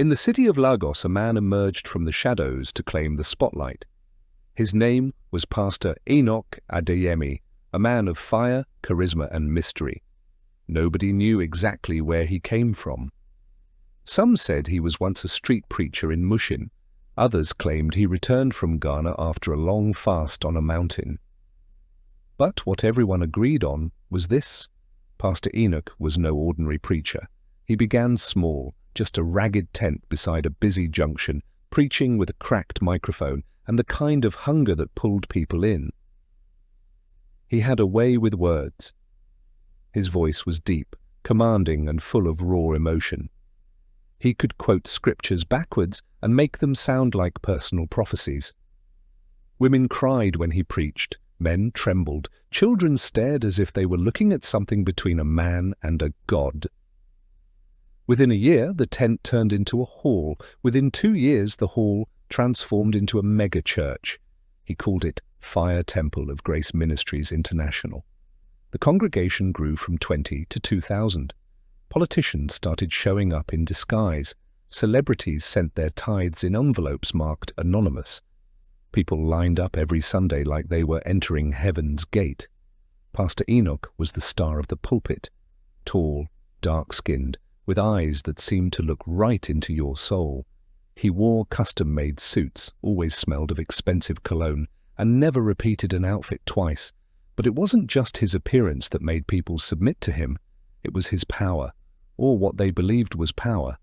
In the city of Lagos, a man emerged from the shadows to claim the spotlight. His name was Pastor Enoch Adeyemi, a man of fire, charisma, and mystery. Nobody knew exactly where he came from. Some said he was once a street preacher in Mushin. Others claimed he returned from Ghana after a long fast on a mountain. But what everyone agreed on was this: Pastor Enoch was no ordinary preacher. He began small, just a ragged tent beside a busy junction, preaching with a cracked microphone and the kind of hunger that pulled people in. He had a way with words. His voice was deep, commanding, and full of raw emotion. He could quote scriptures backwards and make them sound like personal prophecies. Women cried when he preached, men trembled, children stared as if they were looking at something between a man and a god. Within a year, the tent turned into a hall. Within 2 years, the hall transformed into a mega church. He called it Fire Temple of Grace Ministries International. The congregation grew from 20 to 2,000. Politicians started showing up in disguise. Celebrities sent their tithes in envelopes marked anonymous. People lined up every Sunday like they were entering heaven's gate. Pastor Enoch was the star of the pulpit, tall, dark-skinned, with eyes that seemed to look right into your soul. He wore custom-made suits, always smelled of expensive cologne, and never repeated an outfit twice. But it wasn't just his appearance that made people submit to him. It was his power, or what they believed was power.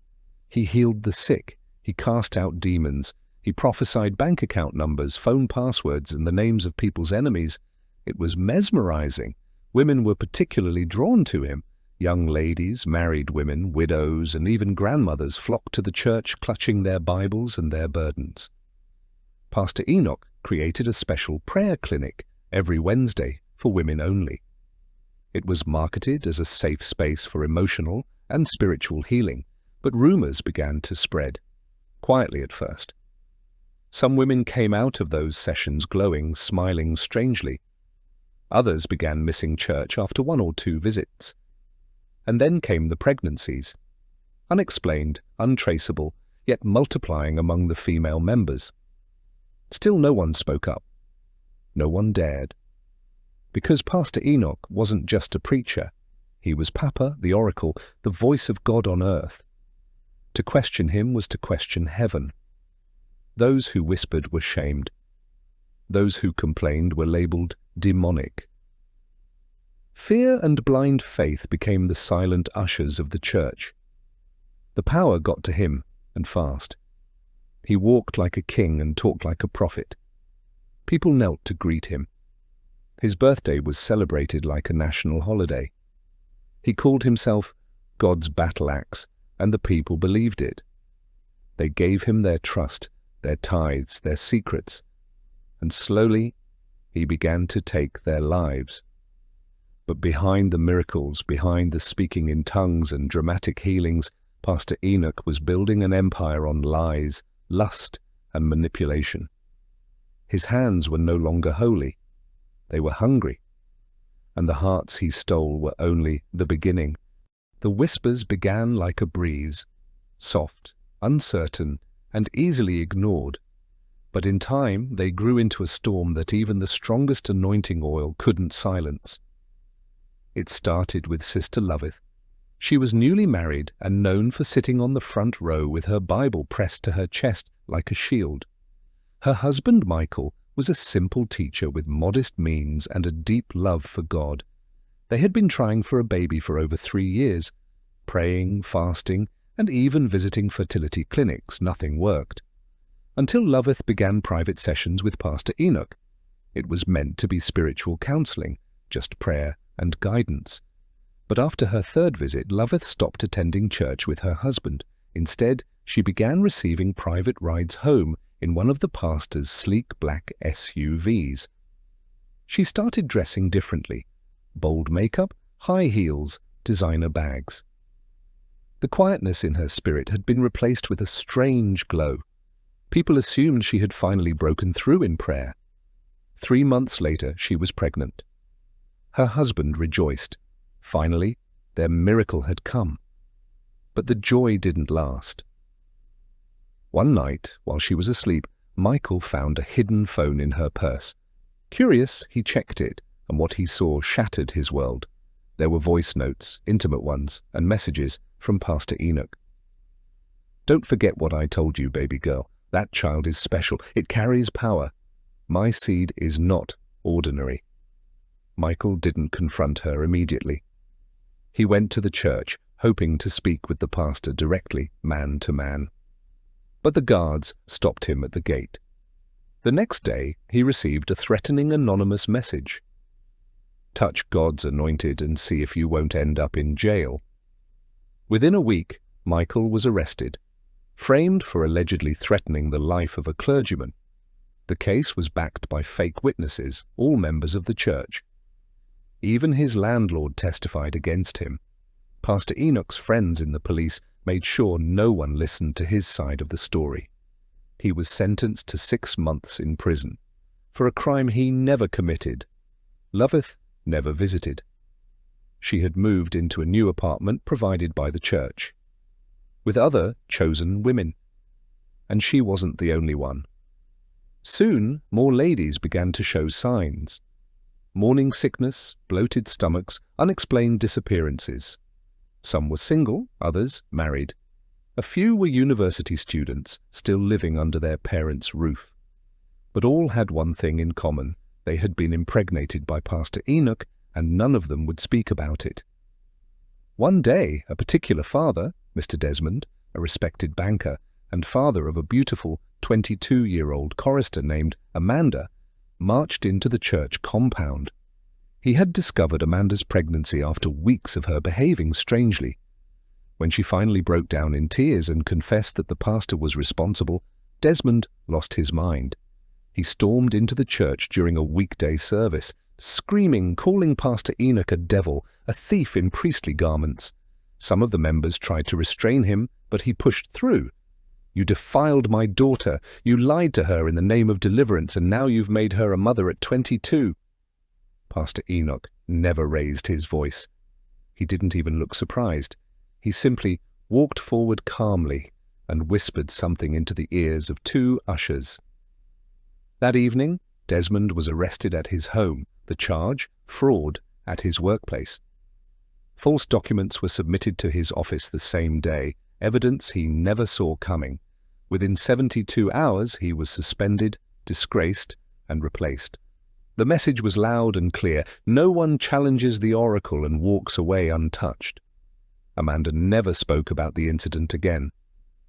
He healed the sick. He cast out demons. He prophesied bank account numbers, phone passwords, and the names of people's enemies. It was mesmerizing. Women were particularly drawn to him. Young ladies, married women, widows, and even grandmothers flocked to the church clutching their Bibles and their burdens. Pastor Enoch created a special prayer clinic every Wednesday for women only. It was marketed as a safe space for emotional and spiritual healing, but rumors began to spread, quietly at first. Some women came out of those sessions glowing, smiling strangely. Others began missing church after 1 or 2 visits. And then came the pregnancies, unexplained, untraceable, yet multiplying among the female members. Still no one spoke up. No one dared. Because Pastor Enoch wasn't just a preacher. He was Papa, the oracle, the voice of God on earth. To question him was to question heaven. Those who whispered were shamed. Those who complained were labeled demonic. Fear and blind faith became the silent ushers of the church. The power got to him, and fast. He walked like a king and talked like a prophet. People knelt to greet him. His birthday was celebrated like a national holiday. He called himself God's battle axe, and the people believed it. They gave him their trust, their tithes, their secrets, and slowly he began to take their lives. But behind the miracles, behind the speaking in tongues and dramatic healings, Pastor Enoch was building an empire on lies, lust, and manipulation. His hands were no longer holy. They were hungry. And the hearts he stole were only the beginning. The whispers began like a breeze, soft, uncertain, and easily ignored. But in time they grew into a storm that even the strongest anointing oil couldn't silence. It started with Sister Loveth. She was newly married and known for sitting on the front row with her Bible pressed to her chest like a shield. Her husband, Michael, was a simple teacher with modest means and a deep love for God. They had been trying for a baby for over 3 years, praying, fasting, and even visiting fertility clinics. Nothing worked. Until Loveth began private sessions with Pastor Enoch. It was meant to be spiritual counseling, just prayer and guidance. But after her 3rd visit, Loveth stopped attending church with her husband. Instead, she began receiving private rides home in one of the pastor's sleek black SUVs. She started dressing differently: bold makeup, high heels, designer bags. The quietness in her spirit had been replaced with a strange glow. People assumed she had finally broken through in prayer. 3 months later, she was pregnant. Her husband rejoiced. Finally, their miracle had come. But the joy didn't last. One night, while she was asleep, Michael found a hidden phone in her purse. Curious, he checked it, and what he saw shattered his world. There were voice notes, intimate ones, and messages from Pastor Enoch. "Don't forget what I told you, baby girl. That child is special. It carries power. My seed is not ordinary." Michael didn't confront her immediately. He went to the church, hoping to speak with the pastor directly, man to man. But the guards stopped him at the gate. The next day, he received a threatening anonymous message. "Touch God's anointed and see if you won't end up in jail." Within a week, Michael was arrested, framed for allegedly threatening the life of a clergyman. The case was backed by fake witnesses, all members of the church. Even his landlord testified against him. Pastor Enoch's friends in the police made sure no one listened to his side of the story. He was sentenced to 6 months in prison for a crime he never committed. Loveth never visited. She had moved into a new apartment provided by the church, with other chosen women. And she wasn't the only one. Soon, more ladies began to show signs. Morning sickness, bloated stomachs, unexplained disappearances. Some were single, others married. A few were university students, still living under their parents' roof. But all had one thing in common. They had been impregnated by Pastor Enoch, and none of them would speak about it. One day, a particular father, Mr. Desmond, a respected banker, and father of a beautiful 22-year-old chorister named Amanda, marched into the church compound. He had discovered Amanda's pregnancy after weeks of her behaving strangely. When she finally broke down in tears and confessed that the pastor was responsible, Desmond lost his mind. He stormed into the church during a weekday service, screaming, calling Pastor Enoch a devil, a thief in priestly garments. Some of the members tried to restrain him, but he pushed through. "You defiled my daughter. You lied to her in the name of deliverance, and now you've made her a mother at 22. Pastor Enoch never raised his voice. He didn't even look surprised. He simply walked forward calmly and whispered something into the ears of 2 ushers. That evening, Desmond was arrested at his home. The charge, fraud, at his workplace. False documents were submitted to his office the same day, evidence he never saw coming. Within 72 hours, he was suspended, disgraced, and replaced. The message was loud and clear. No one challenges the oracle and walks away untouched. Amanda never spoke about the incident again.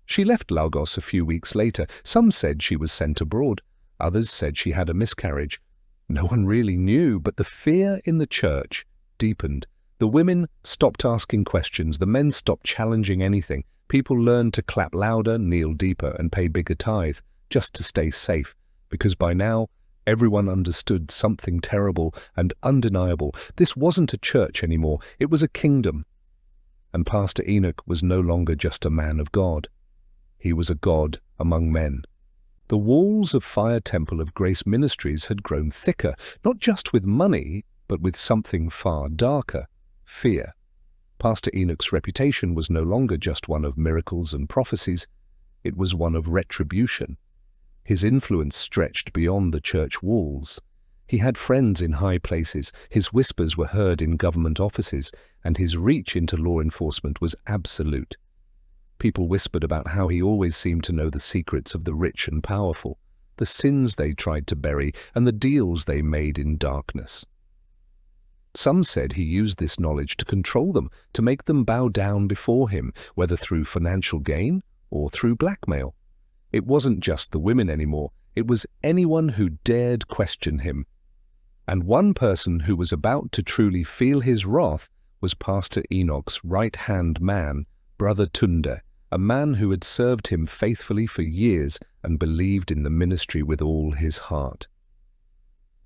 She left Lagos a few weeks later. Some said she was sent abroad. Others said she had a miscarriage. No one really knew, but the fear in the church deepened. The women stopped asking questions. The men stopped challenging anything. People learned to clap louder, kneel deeper, and pay bigger tithe, just to stay safe, because by now everyone understood something terrible and undeniable. This wasn't a church anymore. It was a kingdom. And Pastor Enoch was no longer just a man of God. He was a God among men. The walls of Fire Temple of Grace Ministries had grown thicker, not just with money, but with something far darker, fear. Pastor Enoch's reputation was no longer just one of miracles and prophecies. It was one of retribution. His influence stretched beyond the church walls. He had friends in high places, his whispers were heard in government offices, and his reach into law enforcement was absolute. People whispered about how he always seemed to know the secrets of the rich and powerful, the sins they tried to bury, and the deals they made in darkness. Some said he used this knowledge to control them, to make them bow down before him, whether through financial gain or through blackmail. It wasn't just the women anymore, it was anyone who dared question him. And one person who was about to truly feel his wrath was Pastor Enoch's right-hand man, Brother Tunde, a man who had served him faithfully for years and believed in the ministry with all his heart.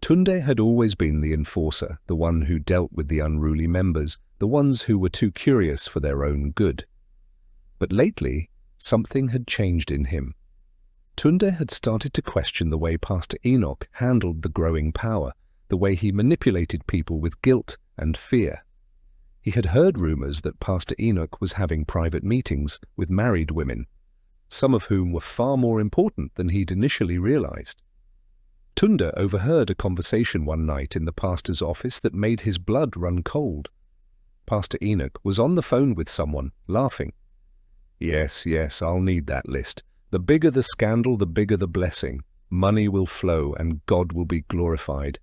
Tunde had always been the enforcer, the one who dealt with the unruly members, the ones who were too curious for their own good. But lately, something had changed in him. Tunde had started to question the way Pastor Enoch handled the growing power, the way he manipulated people with guilt and fear. He had heard rumors that Pastor Enoch was having private meetings with married women. some of whom were far more important than he'd initially realized. Tunde overheard a conversation one night in the pastor's office that made his blood run cold. Pastor Enoch was on the phone with someone, laughing. Yes, I'll need that list. The bigger the scandal, the bigger the blessing. Money will flow and God will be glorified.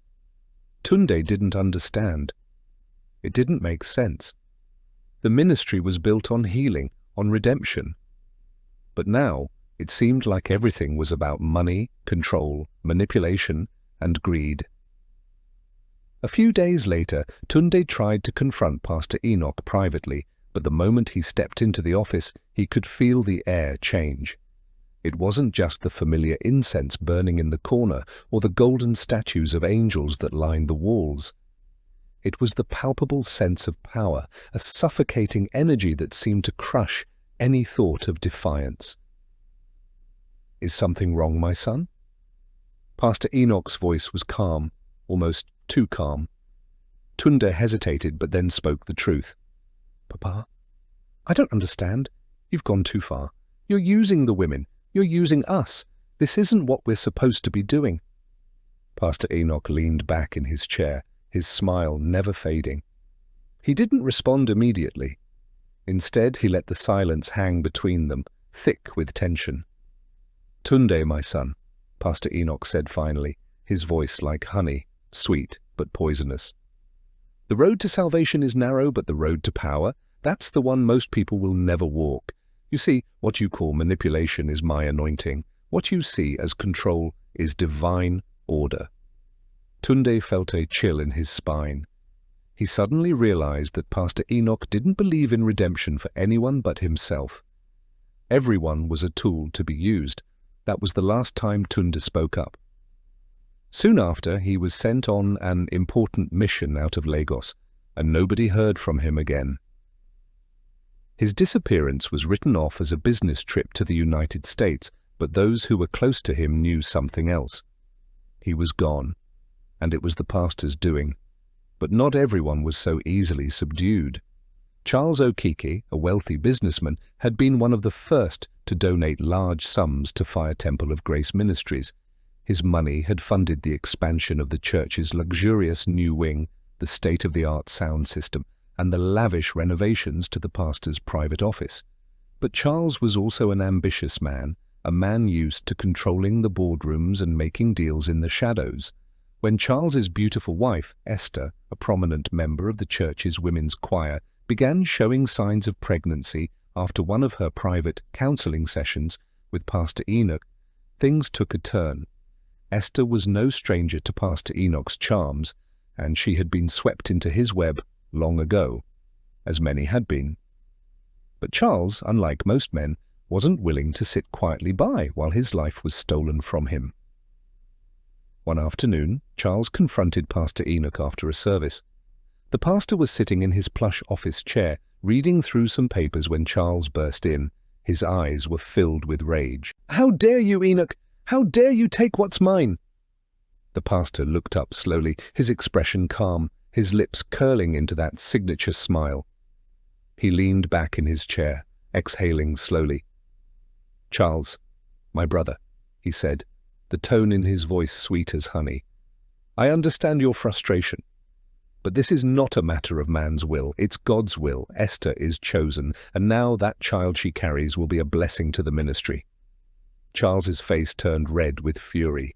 Tunde didn't understand. It didn't make sense. The ministry was built on healing, on redemption. But now, it seemed like everything was about money, control, manipulation, and greed. A few days later, Tunde tried to confront Pastor Enoch privately, but the moment he stepped into the office, he could feel the air change. It wasn't just the familiar incense burning in the corner or the golden statues of angels that lined the walls. It was the palpable sense of power, a suffocating energy that seemed to crush any thought of defiance. Is something wrong, my son? Pastor Enoch's voice was calm, almost too calm. Tunde hesitated but then spoke the truth. Papa, I don't understand. You've gone too far. You're using the women. You're using us. This isn't what we're supposed to be doing. Pastor Enoch leaned back in his chair, his smile never fading. He didn't respond immediately. Instead, he let the silence hang between them, thick with tension. Tunde, my son, Pastor Enoch said finally, his voice like honey, sweet but poisonous. The road to salvation is narrow, but the road to power, that's the one most people will never walk. You see, what you call manipulation is my anointing. What you see as control is divine order. Tunde felt a chill in his spine. He suddenly realized that Pastor Enoch didn't believe in redemption for anyone but himself. Everyone was a tool to be used. That was the last time Tunde spoke up. Soon after, he was sent on an important mission out of Lagos, and nobody heard from him again. His disappearance was written off as a business trip to the United States, but those who were close to him knew something else. He was gone, and it was the pastor's doing. But not everyone was so easily subdued. Charles Okeke, a wealthy businessman, had been one of the first to donate large sums to Fire Temple of Grace Ministries. His money had funded the expansion of the church's luxurious new wing, the state-of-the-art sound system, and the lavish renovations to the pastor's private office. But Charles was also an ambitious man, a man used to controlling the boardrooms and making deals in the shadows. When Charles's beautiful wife, Esther, a prominent member of the church's women's choir, began showing signs of pregnancy after one of her private counseling sessions with Pastor Enoch, things took a turn. Esther was no stranger to Pastor Enoch's charms, and she had been swept into his web long ago, as many had been. But Charles, unlike most men, wasn't willing to sit quietly by while his life was stolen from him. One afternoon, Charles confronted Pastor Enoch after a service. The pastor was sitting in his plush office chair, reading through some papers when Charles burst in. His eyes were filled with rage. "How dare you, Enoch? How dare you take what's mine?" The pastor looked up slowly, his expression calm, his lips curling into that signature smile. He leaned back in his chair, exhaling slowly. "Charles, my brother," he said, the tone in his voice sweet as honey. "I understand your frustration. But this is not a matter of man's will, it's God's will. Esther is chosen, and now that child she carries will be a blessing to the ministry." Charles's face turned red with fury.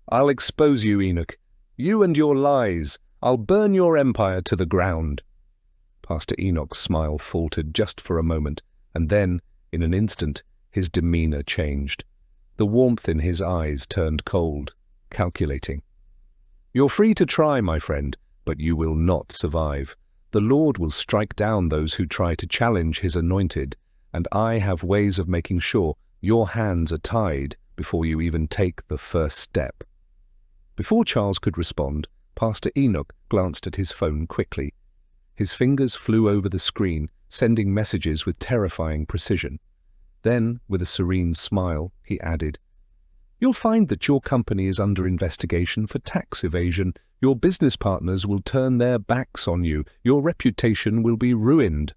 "I'll expose you, Enoch. You and your lies. I'll burn your empire to the ground." Pastor Enoch's smile faltered just for a moment, and then, in an instant, his demeanor changed. The warmth in his eyes turned cold, calculating. "You're free to try, my friend, but you will not survive. The Lord will strike down those who try to challenge his anointed, and I have ways of making sure your hands are tied before you even take the first step." Before Charles could respond, Pastor Enoch glanced at his phone quickly. His fingers flew over the screen, sending messages with terrifying precision. Then, with a serene smile, he added, "You'll find that your company is under investigation for tax evasion. Your business partners will turn their backs on you. Your reputation will be ruined."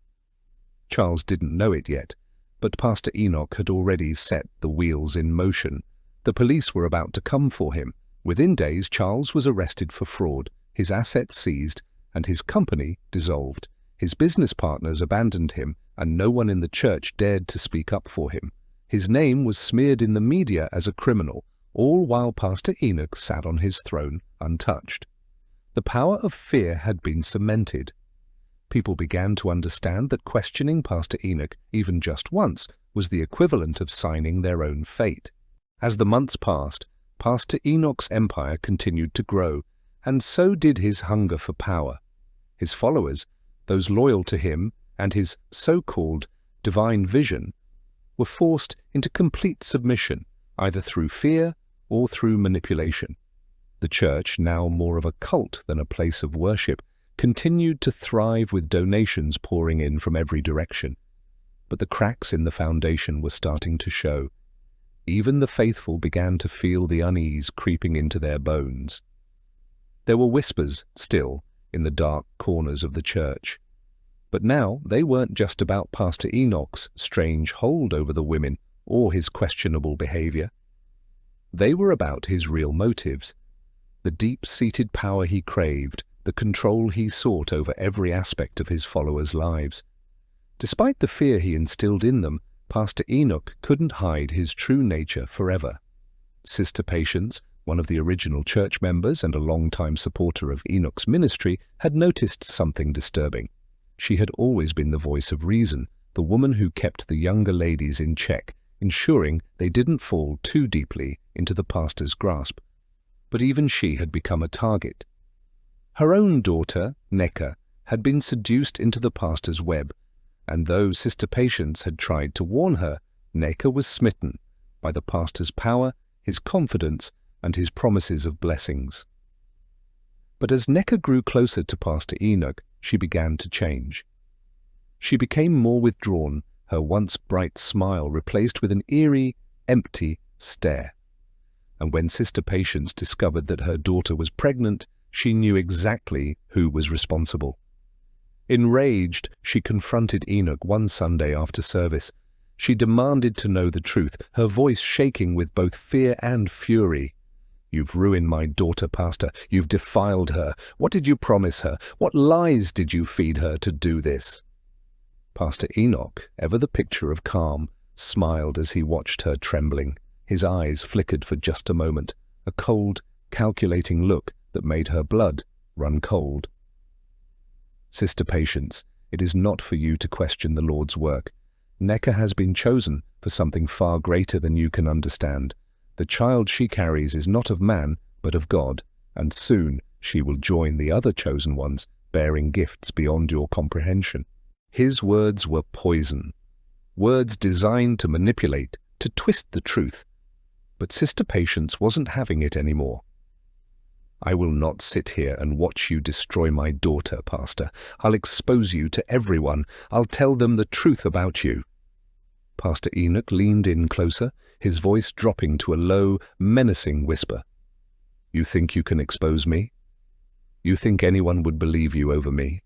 Charles didn't know it yet, But Pastor Enoch had already set the wheels in motion. The police were about to come for him. Within days, Charles was arrested for fraud, his assets seized, and his company dissolved. His business partners abandoned him, and no one in the church dared to speak up for him. His name was smeared in the media as a criminal, all while Pastor Enoch sat on his throne untouched. The power of fear had been cemented. People began to understand that questioning Pastor Enoch, even just once, was the equivalent of signing their own fate. As the months passed, Pastor Enoch's empire continued to grow, and so did his hunger for power. His followers, those loyal to him and his so-called divine vision, were forced into complete submission, either through fear or through manipulation. The church, now more of a cult than a place of worship, continued to thrive with donations pouring in from every direction. But the cracks in the foundation were starting to show. Even the faithful began to feel the unease creeping into their bones. There were whispers, still, in the dark corners of the church. But now they weren't just about Pastor Enoch's strange hold over the women or his questionable behavior. They were about his real motives, the deep-seated power he craved, the control he sought over every aspect of his followers' lives. Despite the fear he instilled in them, Pastor Enoch couldn't hide his true nature forever. Sister Patience, one of the original church members and a long-time supporter of Enoch's ministry, had noticed something disturbing. She had always been the voice of reason, the woman who kept the younger ladies in check, ensuring they didn't fall too deeply into the pastor's grasp. But even she had become a target. Her own daughter, Neka, had been seduced into the pastor's web, and though Sister Patience had tried to warn her, Neka was smitten by the pastor's power, his confidence, and his promises of blessings. But as Neka grew closer to Pastor Enoch, she began to change. She became more withdrawn, her once bright smile replaced with an eerie, empty stare. And when Sister Patience discovered that her daughter was pregnant, she knew exactly who was responsible. Enraged, she confronted Enoch one Sunday after service. She demanded to know the truth, her voice shaking with both fear and fury. "You've ruined my daughter, Pastor. You've defiled her. What did you promise her? What lies did you feed her to do this?" Pastor Enoch, ever the picture of calm, smiled as he watched her trembling. His eyes flickered for just a moment, a cold, calculating look that made her blood run cold. "Sister Patience, it is not for you to question the Lord's work. Neka has been chosen for something far greater than you can understand. The child she carries is not of man, but of God, and soon she will join the other chosen ones, bearing gifts beyond your comprehension." His words were poison, words designed to manipulate, to twist the truth. But Sister Patience wasn't having it anymore. "I will not sit here and watch you destroy my daughter, Pastor. I'll expose you to everyone. I'll tell them the truth about you." Pastor Enoch leaned in closer, his voice dropping to a low, menacing whisper. "You think you can expose me? You think anyone would believe you over me?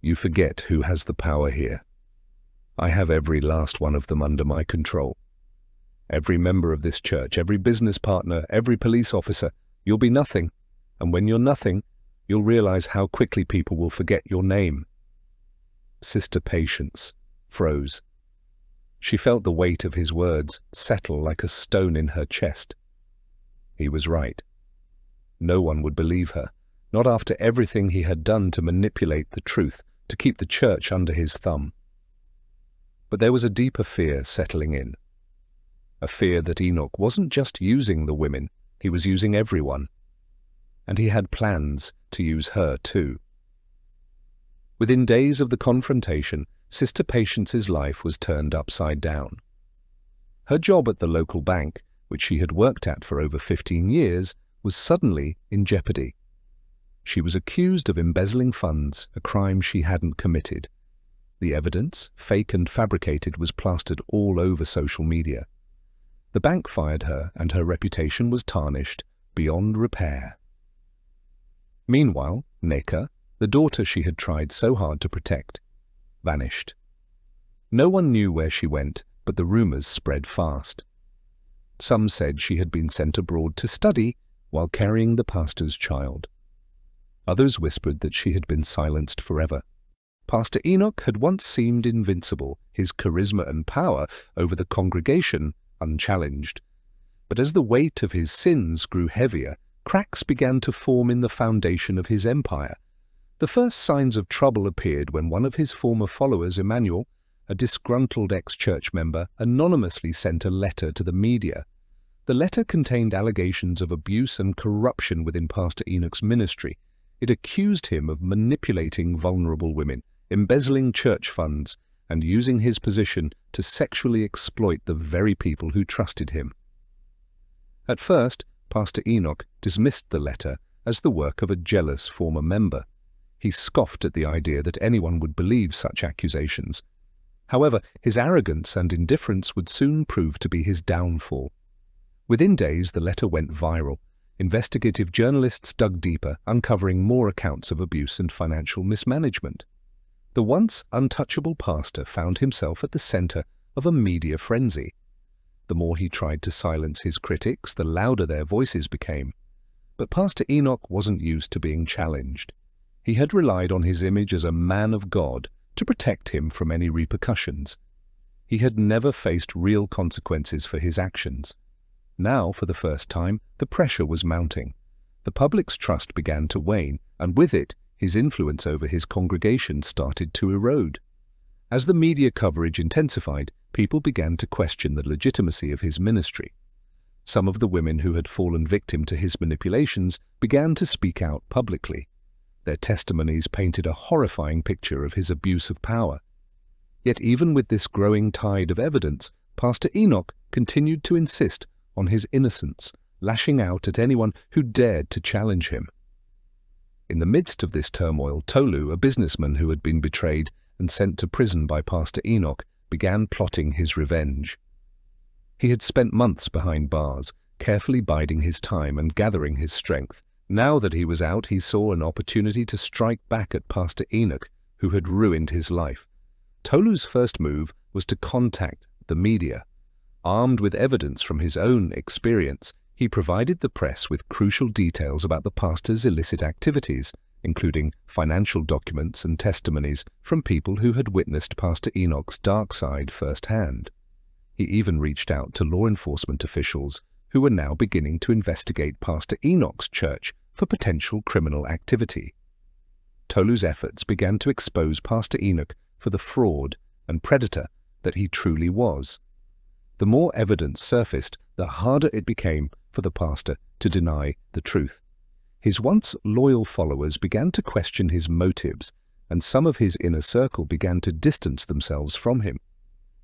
You forget who has the power here. I have every last one of them under my control. Every member of this church, every business partner, every police officer. You'll be nothing, and when you're nothing, you'll realize how quickly people will forget your name." Sister Patience froze. She felt the weight of his words settle like a stone in her chest. He was right. No one would believe her, not after everything he had done to manipulate the truth, to keep the church under his thumb. But there was a deeper fear settling in. A fear that Enoch wasn't just using the women, he was using everyone. And he had plans to use her too. Within days of the confrontation, Sister Patience's life was turned upside down. Her job at the local bank, which she had worked at for over 15 years, was suddenly in jeopardy. She was accused of embezzling funds, a crime she hadn't committed. The evidence, fake and fabricated, was plastered all over social media. The bank fired her, and her reputation was tarnished beyond repair. Meanwhile, Neka, the daughter she had tried so hard to protect, vanished. No one knew where she went, but the rumors spread fast. Some said she had been sent abroad to study while carrying the pastor's child. Others whispered that she had been silenced forever. Pastor Enoch had once seemed invincible, his charisma and power over the congregation unchallenged. But as the weight of his sins grew heavier, cracks began to form in the foundation of his empire. The first signs of trouble appeared when one of his former followers, Emmanuel, a disgruntled ex-church member, anonymously sent a letter to the media. The letter contained allegations of abuse and corruption within Pastor Enoch's ministry. It accused him of manipulating vulnerable women, embezzling church funds, and using his position to sexually exploit the very people who trusted him. At first, Pastor Enoch dismissed the letter as the work of a jealous former member. He scoffed at the idea that anyone would believe such accusations. However, his arrogance and indifference would soon prove to be his downfall. Within days, the letter went viral. Investigative journalists dug deeper, uncovering more accounts of abuse and financial mismanagement. The once untouchable pastor found himself at the center of a media frenzy. The more he tried to silence his critics, the louder their voices became. But Pastor Enoch wasn't used to being challenged. He had relied on his image as a man of God to protect him from any repercussions. He had never faced real consequences for his actions. Now, for the first time, the pressure was mounting. The public's trust began to wane, and with it, his influence over his congregation started to erode. As the media coverage intensified, people began to question the legitimacy of his ministry. Some of the women who had fallen victim to his manipulations began to speak out publicly. Their testimonies painted a horrifying picture of his abuse of power. Yet even with this growing tide of evidence, Pastor Enoch continued to insist on his innocence, lashing out at anyone who dared to challenge him. In the midst of this turmoil, Tolu, a businessman who had been betrayed and sent to prison by Pastor Enoch, began plotting his revenge. He had spent months behind bars, carefully biding his time and gathering his strength. Now that he was out, he saw an opportunity to strike back at Pastor Enoch, who had ruined his life. Tolu's first move was to contact the media. Armed with evidence from his own experience, he provided the press with crucial details about the pastor's illicit activities, including financial documents and testimonies from people who had witnessed Pastor Enoch's dark side firsthand. He even reached out to law enforcement officials who were now beginning to investigate Pastor Enoch's church for potential criminal activity. Tolu's efforts began to expose Pastor Enoch for the fraud and predator that he truly was. The more evidence surfaced, the harder it became for the pastor to deny the truth. His once loyal followers began to question his motives, and some of his inner circle began to distance themselves from him.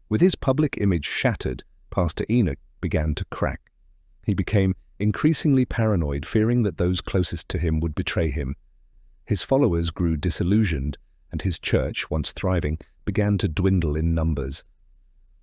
With his public image shattered, Pastor Enoch began to crack. He became increasingly paranoid, fearing that those closest to him would betray him. His followers grew disillusioned, and his church, once thriving, began to dwindle in numbers.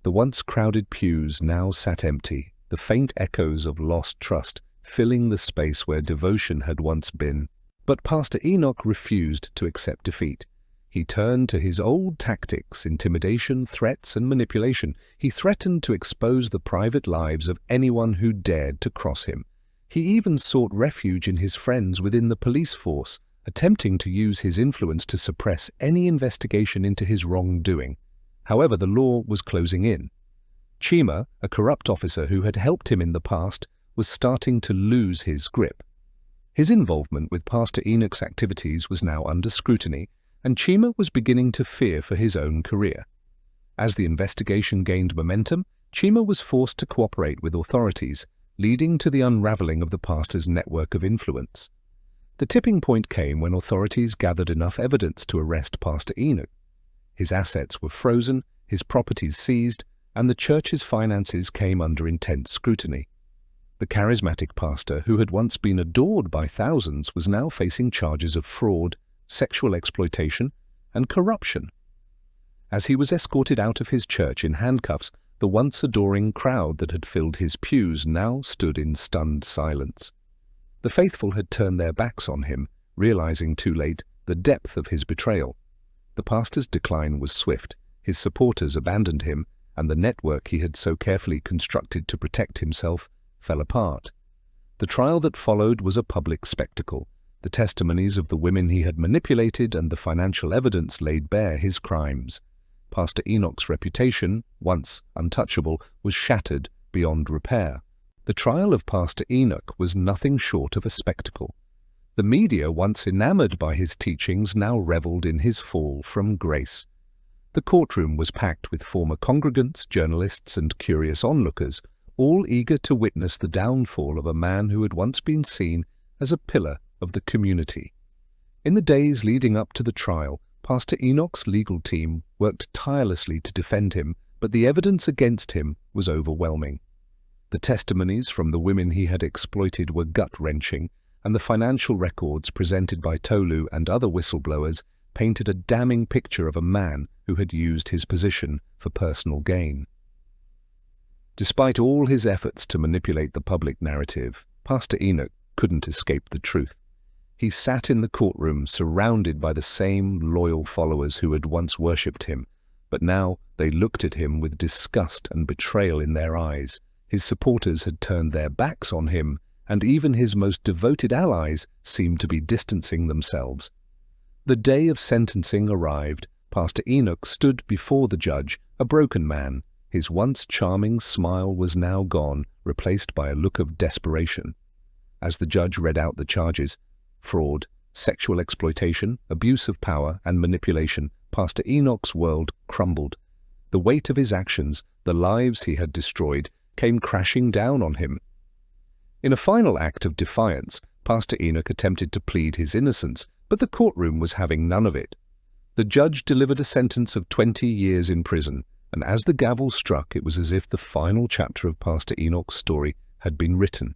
The once crowded pews now sat empty, the faint echoes of lost trust filling the space where devotion had once been. But Pastor Enoch refused to accept defeat. He turned to his old tactics, intimidation, threats, and manipulation. He threatened to expose the private lives of anyone who dared to cross him. He even sought refuge in his friends within the police force, attempting to use his influence to suppress any investigation into his wrongdoing. However, the law was closing in. Chima, a corrupt officer who had helped him in the past, was starting to lose his grip. His involvement with Pastor Enoch's activities was now under scrutiny, and Chima was beginning to fear for his own career. As the investigation gained momentum, Chima was forced to cooperate with authorities, leading to the unraveling of the pastor's network of influence. The tipping point came when authorities gathered enough evidence to arrest Pastor Enoch. His assets were frozen, his properties seized, and the church's finances came under intense scrutiny. The charismatic pastor, who had once been adored by thousands, was now facing charges of fraud, sexual exploitation, and corruption. As he was escorted out of his church in handcuffs, the once adoring crowd that had filled his pews now stood in stunned silence. The faithful had turned their backs on him, realizing too late the depth of his betrayal. The pastor's decline was swift. His supporters abandoned him, and the network he had so carefully constructed to protect himself fell apart. The trial that followed was a public spectacle. The testimonies of the women he had manipulated and the financial evidence laid bare his crimes. Pastor Enoch's reputation, once untouchable, was shattered beyond repair. The trial of Pastor Enoch was nothing short of a spectacle. The media, once enamored by his teachings, now reveled in his fall from grace. The courtroom was packed with former congregants, journalists, and curious onlookers, all eager to witness the downfall of a man who had once been seen as a pillar of the community. In the days leading up to the trial, Pastor Enoch's legal team worked tirelessly to defend him, but the evidence against him was overwhelming. The testimonies from the women he had exploited were gut-wrenching, and the financial records presented by Tolu and other whistleblowers painted a damning picture of a man who had used his position for personal gain. Despite all his efforts to manipulate the public narrative, Pastor Enoch couldn't escape the truth. He sat in the courtroom surrounded by the same loyal followers who had once worshipped him, but now they looked at him with disgust and betrayal in their eyes. His supporters had turned their backs on him, and even his most devoted allies seemed to be distancing themselves. The day of sentencing arrived. Pastor Enoch stood before the judge, a broken man. His once charming smile was now gone, replaced by a look of desperation. As the judge read out the charges, fraud, sexual exploitation, abuse of power, and manipulation, Pastor Enoch's world crumbled. The weight of his actions, the lives he had destroyed, came crashing down on him. In a final act of defiance, Pastor Enoch attempted to plead his innocence, but the courtroom was having none of it. The judge delivered a sentence of 20 years in prison, and as the gavel struck, it was as if the final chapter of Pastor Enoch's story had been written.